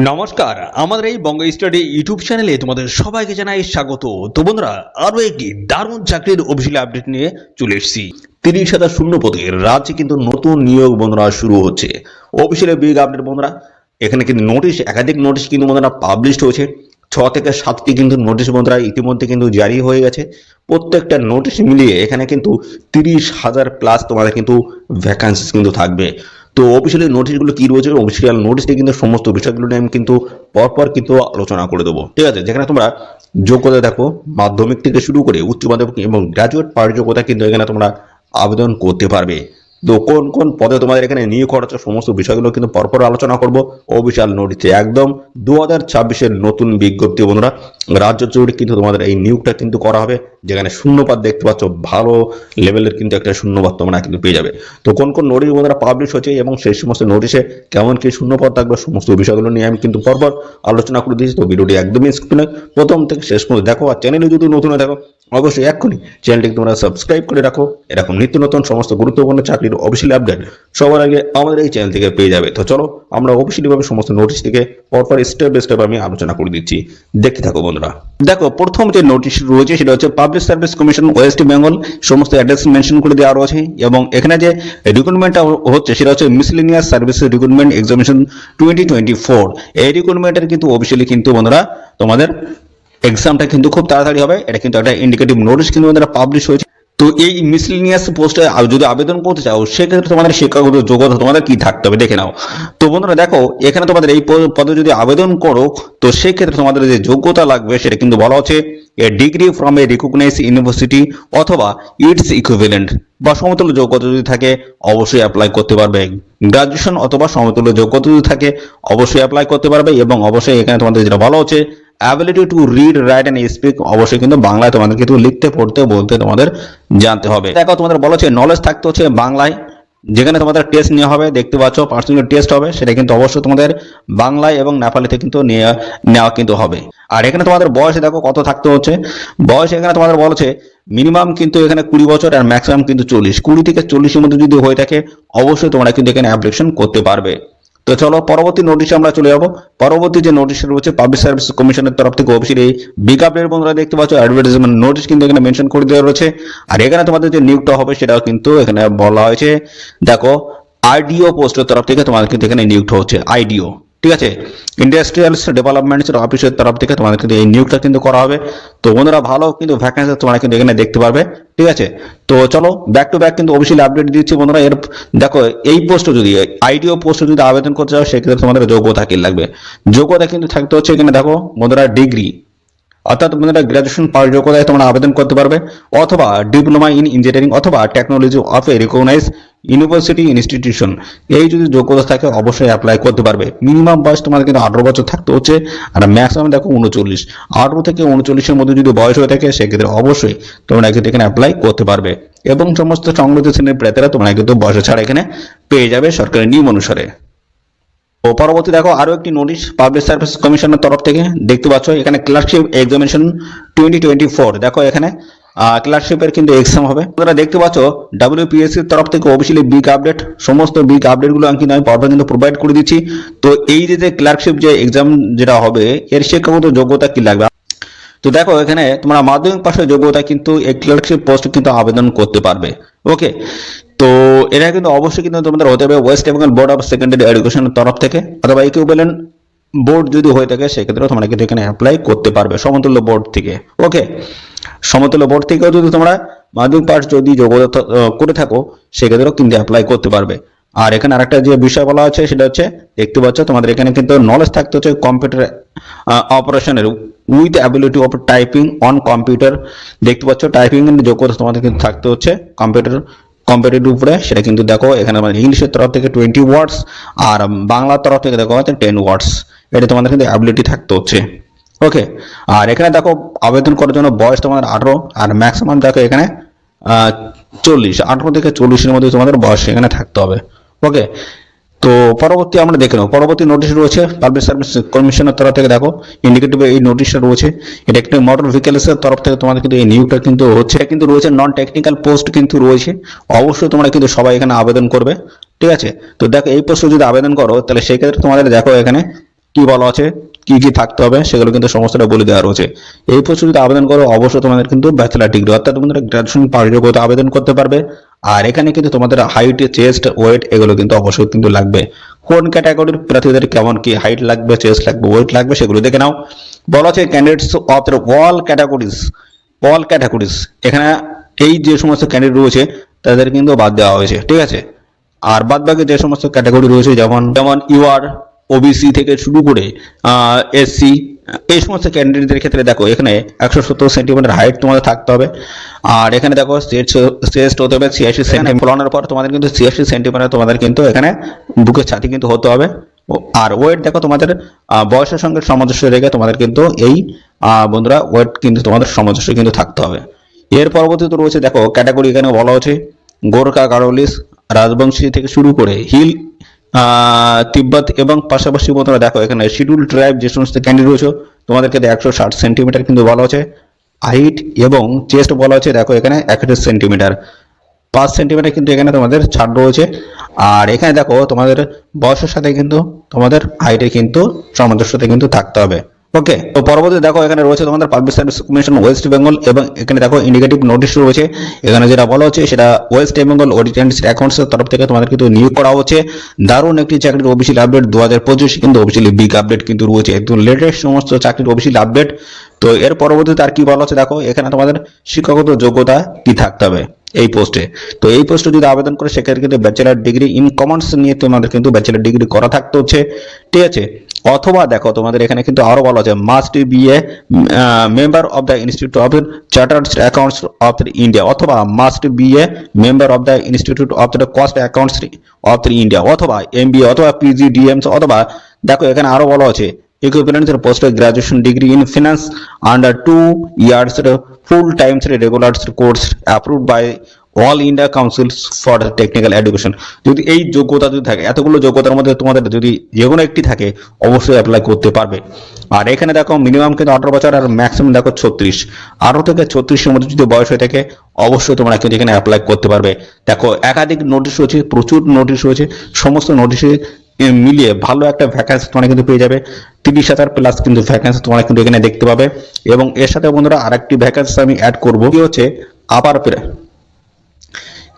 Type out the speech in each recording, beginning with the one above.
নমস্কার, আমাদের এই বঙ্গ স্টাডি ইউটিউব চ্যানেলে তোমাদের সবাইকে জানাই স্বাগত। তো বন্ধুরা, আরো একটি দারুণ চাকরির অফিসিয়াল আপডেট নিয়ে চলে এসেছি। 30,000 শূন্য পদের রাজ্যে কিন্তু নতুন নিয়োগ বন্ধুরা শুরু হচ্ছে। অফিসিয়াল বিগ আপডেট বন্ধুরা, এখানে কিন্তু একাধিক নোটিশ কিন্তু বন্ধুরা পাবলিশড হয়েছে। 6 থেকে 7টি কিন্তু নোটিশ বন্ধুরা ইতিমধ্যে কিন্তু জারি হয়ে গেছে। প্রত্যেকটা নোটিশ মিলিয়ে এখানে কিন্তু 30,000 প্লাস তোমাদের কিন্তু ভ্যাকান্সি কিন্তু থাকবে। তো অফিসিয়ালি নোটিশগুলো কি রয়েছে, অফিসিয়াল নোটিশে কিন্তু সমস্ত বিষয়গুলো নিয়ে আমি কিন্তু পরপর কিন্তু আলোচনা করে দেবো। ঠিক আছে, যেখানে তোমরা যোগ্যতা দেখো, মাধ্যমিক থেকে শুরু করে উচ্চ মাধ্যমিক এবং গ্রাজুয়েট পার যোগ্যতা কিন্তু এখানে তোমরা আবেদন করতে পারবে। তো কোন কোন পদে তোমাদের এখানে নিয়োগ করা হচ্ছে সমস্ত বিষয়গুলো কিন্তু পরপর আলোচনা করব অফিসিয়াল নোটিশে। একদম 2026-এর নতুন বিজ্ঞপ্তি বন্ধুরা, রাজ্য জুড়ে কিন্তু তোমাদের এই নিয়োগটা কিন্তু করা হবে। যেখানে শূন্যপাত দেখতে পাচ্ছ, ভালো লেভেলের কিন্তু একটা শূন্যপাত তোমরা কিন্তু পেয়ে যাবে। তো কোন কোন নোটিশ বন্ধুরা পাবলিশ হচ্ছে এবং সেই সমস্ত নোটিশে কেমন কি শূন্যপদ থাকবে সমস্ত বিষয়গুলো নিয়ে আমি কিন্তু পরপর আলোচনা করে দিয়েছি। তো ভিডিওটি একদমই স্কিপ নয়, প্রথম থেকে শেষ পর্যন্ত দেখো। আর চ্যানেলে যদি নতুন হয়ে থাকো অবশ্যই এক্ষুনি চ্যানেলটিকে তোমরা সাবস্ক্রাইব করে রাখো। এরকম নিত্য নতুন সমস্ত গুরুত্বপূর্ণ চাকরির অফিসিয়াল আপডেট সবার আগে আমাদের এই চ্যানেল থেকে পেয়ে যাবে। তো চলো আমরা অফিসিয়ালি ভাবে সমস্ত নোটিশ থেকে পরপর স্টেপ বাই স্টেপ আমি আলোচনা করে দিচ্ছি, দেখতে থাকো বন্ধুরা। দেখো, প্রথম যে নোটিশ রয়েছে সেটা হচ্ছে public service commission West Bengal, সমস্ত অ্যাড্রেস মেনশন করে দেওয়া রয়েছে। এবং এখানে যে রিক্রুটমেন্টটা হচ্ছে সেটা হচ্ছে মিসলেনিয়াস সার্ভিস রিক্রুটমেন্ট এক্সামিনেশন 2024। এই রিক্রুটমেন্টের কিন্তু অফিসিয়ালি কিন্তু বন্ধুরা তোমাদের এক্সামটা কিন্তু খুব তাড়াতাড়ি হবে। এটা কিন্তু একটা ইন্ডিকেটিভ নোটিশ কিন্তু বন্ধুরা পাবলিশ হয়েছে। তো এই মিসলেনিয়াস পোস্টে যদি আবেদন করতে চাও সেক্ষেত্রে তোমাদের শিক্ষাগত যোগ্যতা তোমাদের কি থাকতে হবে দেখে নাও। তো বন্ধুরা দেখো, এখানে তোমাদের এই পদে যদি আবেদন করো তো সেক্ষেত্রে তোমাদের যে যোগ্যতা লাগবে সেটা কিন্তু বলা হচ্ছে a degree from a recognise university অথবা ইটস ইকুইভ্যালেন্ট বা সমতুল্য যোগ্যতা যদি থাকে অবশ্যই অ্যাপ্লাই করতে পারবে। গ্রাজুয়েশন অথবা সমতুল্য যোগ্যতা যদি থাকে অবশ্যই অ্যাপ্লাই করতে পারবে। এবং অবশ্যই এখানে তোমাদের যেটা বলা হচ্ছে ability to read, write and speak, অবশ্যই কিন্তু বাংলায় তোমাদের কিন্তু লিখতে পড়তে বলতে তোমাদের জানতে হবে। দেখো, তোমাদের বলা হচ্ছে নলেজ থাকতে হচ্ছে বাংলায়। যেখানে তোমাদের টেস্ট নেওয়া হবে, দেখতে পাচ্ছ পার্সোনাল টেস্ট হবে, সেটা কিন্তু অবশ্যই তোমাদের বাংলায় এবং নেপালিতে কিন্তু নেওয়া কিন্তু হবে। আর এখানে তোমাদের বয়স দেখো কত থাকতে হচ্ছে। বয়স এখানে তোমাদের বলা হচ্ছে মিনিমাম কিন্তু এখানে 20 বছর আর ম্যাক্সিমাম কিন্তু 40। 20 থেকে 40-এর মধ্যে যদি হয়ে থাকে অবশ্যই তোমরা কিন্তু এখানে অ্যাপ্লিকেশন করতে পারবে। তো চলো পরবর্তী নোটিশে আমরা চলে যাবো। পরবর্তী যে নোটিশ রয়েছে পাবলিক সার্ভিস কমিশনের তরফ থেকে অফিসিয়ালি এই বিগ আপডেট বন্ধুরা দেখতে পাচ্ছ, অ্যাডভার্টাইজমেন্ট নোটিশ কিন্তু এখানে মেনশন করে দেওয়া রয়েছে। আর এখানে তোমাদের যে নিয়োগটা হবে সেটাও কিন্তু এখানে বলা হয়েছে। দেখো, আইডিও পোস্টের তরফ থেকে তোমাদের কিন্তু এখানে নিয়োগটা হচ্ছে আইডিও। ঠিক আছে, ইন্ডাস্ট্রিয়াল ডেভেলপমেন্টের অফিসের তরফ থেকে তোমাদের কিন্তু এই নিয়োগটা কিন্তু করা হবে। তো বন্ধুরা ভালো কিন্তু ভ্যাকেন্সি তোমরা কিন্তু এখানে দেখতে পারবে। ঠিক আছে, তো চলো ব্যাক টু ব্যাক কিন্তু অফিসিয়ালি আপডেট দিচ্ছি বন্ধুরা। এর দেখো, এই পোস্টে যদি আইডিও পোস্টে যদি আবেদন করতে চাও সেক্ষেত্রে তোমাদের যোগ্যতা কি লাগবে। যোগ্যতা কিন্তু থাকতে হচ্ছে এখানে দেখো বন্ধুরা ডিগ্রি, অর্থাৎ বন্ধুরা গ্রাজুয়েশন পাস যোগ্যতায় তোমরা আবেদন করতে পারবে, অথবা ডিপ্লোমা ইন ইঞ্জিনিয়ারিং অথবা technology of a recognise university institution. এই যদি যোগ্যতা থাকে অবশ্যই অ্যাপ্লাই করতে পারবে। মিনিমাম বয়স তোমাদের কিন্তু 18 বছর থাকতে হচ্ছে, আর ম্যাক্সিমাম দেখো 39। 18 থেকে 39-এর মধ্যে যদি বয়স হয়ে থাকে সেক্ষেত্রে অবশ্যই তোমরা কিন্তু এখানে অ্যাপ্লাই করতে পারবে। এবং সমস্ত সংগঠিত শ্রেণীর প্রার্থীরা তোমরা কিন্তু বয়স ছাড়া এখানে পেয়ে যাবে সরকারি নিয়ম অনুসারে। ও পরবর্তী দেখো আরো একটি নোটিশ পাবলিক সার্ভিস কমিশনের তরফ থেকে দেখতে পাচ্ছ এখানে ক্লার্কশিপ এক্সামিনেশন 2024। দেখো এখানে ক্লার্কশিপের কিন্তু এক্সাম হবে। তোমরা দেখতে পাচ্ছ WPSC তরফ থেকে অফিসিয়ালি বিগ আপডেট, সমস্ত বিগ আপডেটগুলো কিন্তু আমি পরপর কিন্তু প্রোভাইড করে দিচ্ছি। তো এই যে ক্লার্কশিপ যে এক্সাম যেটা হবে এর শিক্ষাগত যোগ্যতা কি লাগবে। তো দেখো, এখানে তোমরা মাধ্যমিক পাশের যোগ্যতা কিন্তু এই ক্লার্কশিপ পোস্ট কিন্তু আবেদন করতে পারবে। ওকে, তো এটা কিন্তু অবশ্যই কিন্তু তোমাদের হতে হবে West Bengal board of secondary এডুকেশনের তরফ থেকে, অথবা ইকুইভ্যালেন্ট বোর্ড যদি হয়ে থাকে সেক্ষেত্রে তোমরা কিন্তু এখানে অ্যাপ্লাই করতে পারবে সমতুল্য বোর্ড থেকে। ওকে, সমতুল্য বোর্ড থেকেও যদি তোমরা মাধ্যমিক পাস যদি যোগ্যতা করে থাকো সেক্ষেত্রেও কিন্তু অ্যাপ্লাই করতে পারবে। আর এখানে আরেকটা যে বিষয় বলা আছে সেটা হচ্ছে দেখতে পাচ্ছ তোমাদের এখানে কিন্তু নলেজ থাকতে হচ্ছে কম্পিউটার অপারেশনের with ability of typing on computer. দেখতে পাচ্ছ টাইপিং এর যোগ্যতা তোমাদের কিন্তু থাকতে হচ্ছে কম্পিউটারের উপরে। সেটা কিন্তু দেখো এখানে ইংলিশের তরফ থেকে 20 ওয়ার্ডস আর বাংলার তরফ থেকে দেখো 10 ওয়ার্ডস। এটা তোমাদের কিন্তু অ্যাবিলিটি থাকতে হচ্ছে। ওকে, আর এখানে দেখো আবেদন করার জন্য বয়স তোমাদের 18 আর ম্যাক্সিমাম দেখো এখানে 40। 18 থেকে 40-এর মধ্যে তোমাদের বয়স এখানে থাকতে হবে। ওকে, তো পরবর্তী আমরা দেখে নেব। পরবর্তী নোটিশ রয়েছে পাবলিক সার্ভিস কমিশনের তরফ থেকে। দেখো ইন্ডিকেটিভ এই নোটিশটা রয়েছে, এটা একটি মোটর ভেহিকলসের তরফ থেকে তোমাদের কিন্তু এই নিয়োগটা কিন্তু হচ্ছে। এটা কিন্তু রয়েছে নন টেকনিক্যাল পোস্ট কিন্তু রয়েছে। অবশ্যই তোমরা কিন্তু সবাই এখানে আবেদন করবে। ঠিক আছে, তো দেখো এই পোস্টে যদি আবেদন করো তাহলে সেই ক্ষেত্রে তোমাদের দেখো এখানে কি বলা আছে, কি কি থাকতে হবে সেগুলো কিন্তু সমস্তটা বলে দেওয়া রয়েছে। এই পোস্টে যদি আবেদন করো অবশ্যই তোমাদের কিন্তু ব্যাচেলার ডিগ্রি অর্থাৎ তোমরা গ্রাজুয়েশন পাশের উপর আবেদন করতে পারবে। আর এখানে কিন্তু তোমাদের হাইট, চেস্ট, ওয়েট এগুলো কিন্তু অবশ্যই কিন্তু লাগবে। কোন ক্যাটাগরির প্রার্থীদের কেমন কি হাইট লাগবে, চেস্ট লাগবে, ওয়েট লাগবে সেগুলো দেখে নাও। বলা আছে ক্যান্ডিডেটস অফ অল ক্যাটাগরিজ এখানে এই যে সমস্ত ক্যান্ডিডেট রয়েছে তাদের কিন্তু বাদ দেওয়া হয়েছে, ঠিক আছে। আর বাদ বাকি যে সমস্ত ক্যাটাগরি রয়েছে যেমন ইউআর, ওবিসি থেকে শুরু করে এসসি, এই সমস্ত ক্যান্ডিডেটদের ক্ষেত্রে দেখো এখানে 170 সেন্টিমিটার হাইট তোমাদের থাকতে হবে। আর এখানে দেখো চেস্ট হতে হবে 86 সেন্টিমিটার, ফলানোর পর তোমাদের কিন্তু 86 সেন্টিমিটার তোমাদের কিন্তু এখানে বুকের ছাতি কিন্তু হতে হবে। আর ওয়েট দেখো তোমাদের বয়সের সঙ্গে সামঞ্জস্য রেখে তোমাদের কিন্তু এই বন্ধুরা ওয়েট কিন্তু তোমাদের সামঞ্জস্য কিন্তু থাকতে হবে। এর পরবর্তীতে রয়েছে দেখো ক্যাটাগরি এখানে বলা হচ্ছে গোর্খা, গাড়োয়ালিস, রাজবংশী থেকে শুরু করে হিল, তিব্বত এবং পাশাপাশি বন্ধুরা দেখো এখানে শিডিউল ট্রাইব যে সমস্ত ক্যান্ডিডেট রয়েছে তোমাদেরকে 160 সেন্টিমিটার কিন্তু বলা হচ্ছে হাইট, এবং চেস্ট বলা হচ্ছে দেখো এখানে 61 সেন্টিমিটার, 5 সেন্টিমিটার কিন্তু এখানে তোমাদের ছাড় রয়েছে। আর এখানে দেখো তোমাদের বয়সের সাথে কিন্তু তোমাদের হাইটে কিন্তু সামঞ্জস্যতা কিন্তু থাকতে হবে। ওকে, তো পরবর্তী দেখো এখানে রয়েছে তোমাদের public service commission West Bengal, এবং এখানে দেখো ইন্ডিকেটিভ নোটিশ রয়েছে। এখানে যেটা বলা হচ্ছে সেটা West Bengal audit and accounts এর তরফ থেকে তোমাদের কিন্তু নিয়োগ করা হচ্ছে। দারুণ একটি চাকরির অফিসিয়াল আপডেট 2025 কিন্তু অফিসিয়ালি বিগ আপডেট কিন্তু রয়েছে, একদম লেটেস্ট সমস্ত চাকরির অফিসিয়াল আপডেট। তো এর পরবর্তীতে আর কি বলা হচ্ছে দেখো এখানে তোমাদের শিক্ষাগত যোগ্যতা কি থাকতে হবে এই পোস্টে। তো এই পোস্টে যদি আবেদন করে সেক্ষেত্রে কিন্তু ব্যাচেলার ডিগ্রি ইন কমার্স নিয়ে তোমাদের কিন্তু ব্যাচেলার ডিগ্রি করা থাকতে হচ্ছে, ঠিক আছে। অথবা দেখো তোমাদের এখানে কিন্তু আরো বলা আছে must be a member of the institute of chartered accounts of India, অথবা must be a member of the institute of the cost accounts of India, অথবা এমবিএ, অথবা পিজিডিএমস, অথবা দেখো এখানে আরো বলা আছে equivalent post graduation degree in finance under 2 years full time regular course approved by all India council for technical education. যদি এই যোগ্যতা যদি থাকে, এতগুলো যোগ্যতার মধ্যে তোমাদের যদি যে কোনো একটি থাকে অবশ্যই অ্যাপ্লাই করতে পারবে। আর এখানে দেখো মিনিমাম কিন্তু 18 বছর আর ম্যাক্সিমাম দেখো 36, 18 থেকে 36 এর মধ্যে যদি বয়স হয়ে থাকে অবশ্যই তোমরা কিন্তু এখানে অ্যাপ্লাই করতে পারবে। দেখো একাধিক নোটিশ রয়েছে, প্রচুর নোটিশ রয়েছে, সমস্ত নোটিশে মিলিয়ে ভালো একটা ভ্যাকান্সি তোমরা কিন্তু পেয়ে যাবে। 30,000 প্লাস কিন্তু ভ্যাকান্সি তোমরা কিন্তু এখানে দেখতে পাবে। এবং এর সাথে বন্ধুরা আরেকটি ভ্যাকান্সি আমি অ্যাড করবো, কি হচ্ছে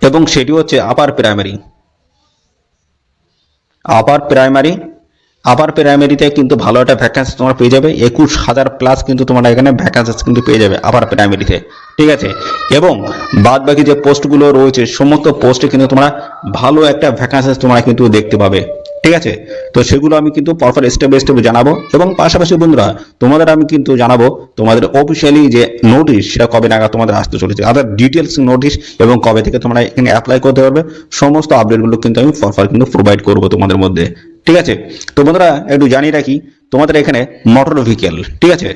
এবং সেটি হচ্ছে আপার প্রাইমারিতে কিন্তু ভালো একটা ভ্যাকান্সি তোমরা পেয়ে যাবে। 21,000 প্লাস কিন্তু তোমরা এখানে ভ্যাকান্সি কিন্তু পেয়ে যাবে আপার প্রাইমারিতে, ঠিক আছে। এবং বাদ বাকি যে পোস্টগুলো রয়েছে সমস্ত পোস্টে কিন্তু তোমরা ভালো একটা ভ্যাকান্সি তোমরা কিন্তু দেখতে পাবে, ঠিক আছে। তো সেগুলো আমি কিন্তু পরপর স্টেপ বাই স্টেপ জানাবো। এবং পাশাপাশি বন্ধুরা তোমাদের আমি কিন্তু জানাবো তোমাদের অফিসিয়ালি যে নোটিশ সেটা কবে নাগাদ তোমাদের আসতে চলেছে, আদার ডিটেলস নোটিশ এবং কবে থেকে তোমরা এখানে অ্যাপ্লাই করতে পারবে, সমস্ত আপডেটগুলো কিন্তু আমি পরপর কিন্তু প্রোভাইড করবো তোমাদের মধ্যে, ঠিক আছে। তো বন্ধুরা একটু জানিয়ে রাখি তোমাদের এখানে মোটর ভেহিকেল, ঠিক আছে।